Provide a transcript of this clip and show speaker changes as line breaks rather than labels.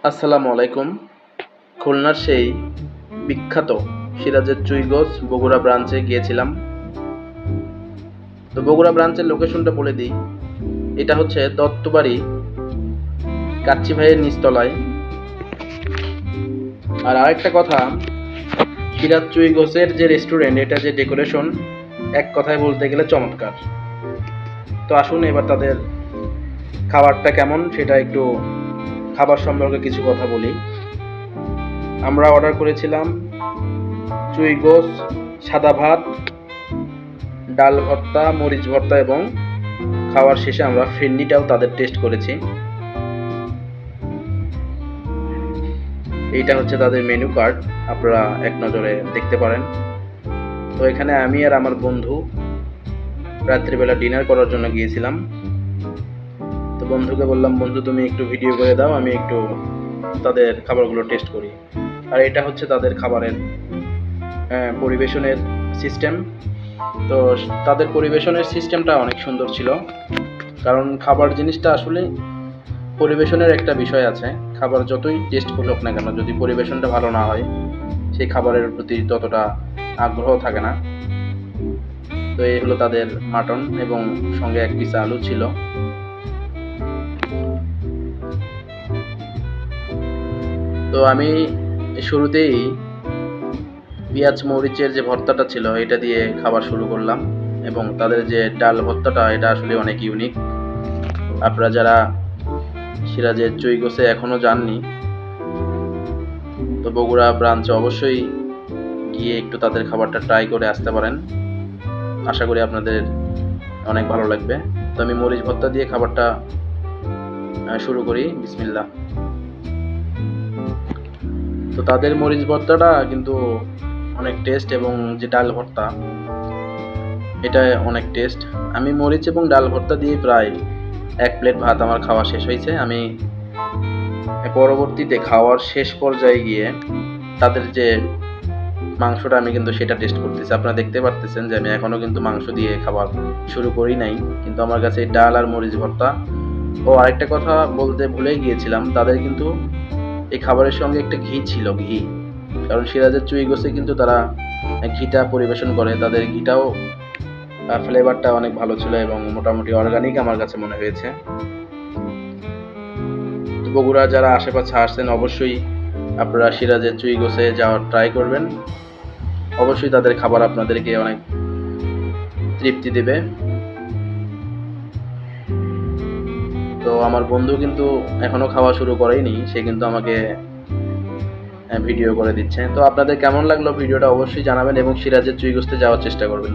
আসসালামু আলাইকুম। খুলনার সেই বিখ্যাত সিরাজের চুইগোছ বগুড়া ব্রাঞ্চে গিয়েছিলাম। তো বগুড়া ব্রাঞ্চের লোকেশনটা বলে দিই। এটা হচ্ছে দত্তবাড়ি কাচ্চি ভাইয়ের নিচতলায়। আর আরেকটা কথা, সিরাজ চুইগোছের যে রেস্টুরেন্ট, এটা যে ডেকোরেশন, এক কথায় বলতে গেলে চমৎকার। তো আসুন এবার তাদের খাবারটা কেমন সেটা একটু খাবার সম্পর্কে কিছু কথা বলি। আমরা অর্ডার করেছিলাম চুইগোছ, সাদা ভাত, ডাল ভর্তা, মরিচ ভর্তা এবং খাওয়ার শেষে আমরা ফিরনিটাও তাদের টেস্ট করেছি। এইটা হচ্ছে তাদের মেনু কার্ড, আপনারা এক নজরে দেখতে পারেন। তো এখানে আমি আর আমার বন্ধু রাত্রিবেলা ডিনার করার জন্য গিয়েছিলাম। তো বন্ধুকে বললাম, বন্ধু তুমি একটু ভিডিও করে দাও, আমি একটু তাদের খাবারগুলো টেস্ট করি। আর এটা হচ্ছে তাদের খাবারের পরিবেশনের সিস্টেম। তো তাদের পরিবেশনের সিস্টেমটা অনেক সুন্দর ছিল, কারণ খাবার জিনিসটা আসলে পরিবেশনের একটা বিষয় আছে। খাবার যতই টেস্টফুল হোক না কেন, যদি পরিবেশনটা ভালো না হয়, সেই খাবারের প্রতি ততটা আগ্রহ থাকে না। তো এই হলো তাদের মাটন এবং সঙ্গে এক পিস আলু ছিল। তো আমি শুরুতেই পেঁয়াজ মরিচের যে ভর্তাটা ছিল এটা দিয়ে খাবার শুরু করলাম, এবং তাদের যে ডাল ভর্তাটা, এটা আসলে অনেক ইউনিক। আপনারা যারা সিরাজের চুইগোছে এখনো যাননি, তো বগুড়া ব্রাঞ্চে অবশ্যই গিয়ে একটু তাদের খাবারটা ট্রাই করে আসতে পারেন। আশা করি আপনাদের অনেক ভালো লাগবে। তো আমি মরিচ ভর্তা দিয়ে খাবারটা শুরু করি। বিসমিল্লাহ। তো তাদের মরিচ ভর্তাটা কিন্তু অনেক টেস্ট, এবং যে ডাল ভর্তা, এটা অনেক টেস্ট। আমি মরিচ এবং ডাল ভর্তা দিয়ে প্রায় 1 প্লেট ভাত আমার খাওয়া শেষ হয়েছে। আমি পরবর্তীতে খাওয়ার শেষ পর্যায়ে গিয়ে তাদের যে মাংসটা, আমি কিন্তু সেটা টেস্ট করতেছি। আপনারা দেখতে পারতেছেন যে আমি এখনও কিন্তু মাংস দিয়ে খাবার শুরু করি নাই, কিন্তু আমার কাছে ডাল আর মরিচ ভর্তা। ও আরেকটা কথা বলতে ভুলেই গিয়েছিলাম, তাদের কিন্তু এই খাবারের সঙ্গে একটা ঘি ছিল, ঘি। কারণ সিরাজের চুইগোছে কিন্তু তারা ঘিটা পরিবেশন করে। তাদের ঘিটাও ফ্লেভারটা অনেক ভালো ছিল এবং মোটামুটি অর্গানিক আমার কাছে মনে হয়েছে। বগুড়া যারা আশেপাশে আসছেন, অবশ্যই আপনারা সিরাজের চুইগোছে যাওয়ার ট্রাই করবেন। অবশ্যই তাদের খাবার আপনাদেরকে অনেক তৃপ্তি দেবে। তো আমার বন্ধু কিন্তু এখনো খাওয়া শুরু করেনি, সে কিন্তু আমাকে ভিডিও করে দিচ্ছে। তো আপনাদের কেমন লাগলো ভিডিওটা অবশ্যই জানাবেন, এবং সিরাজের চুইগোছতে যাওয়ার চেষ্টা করবেন।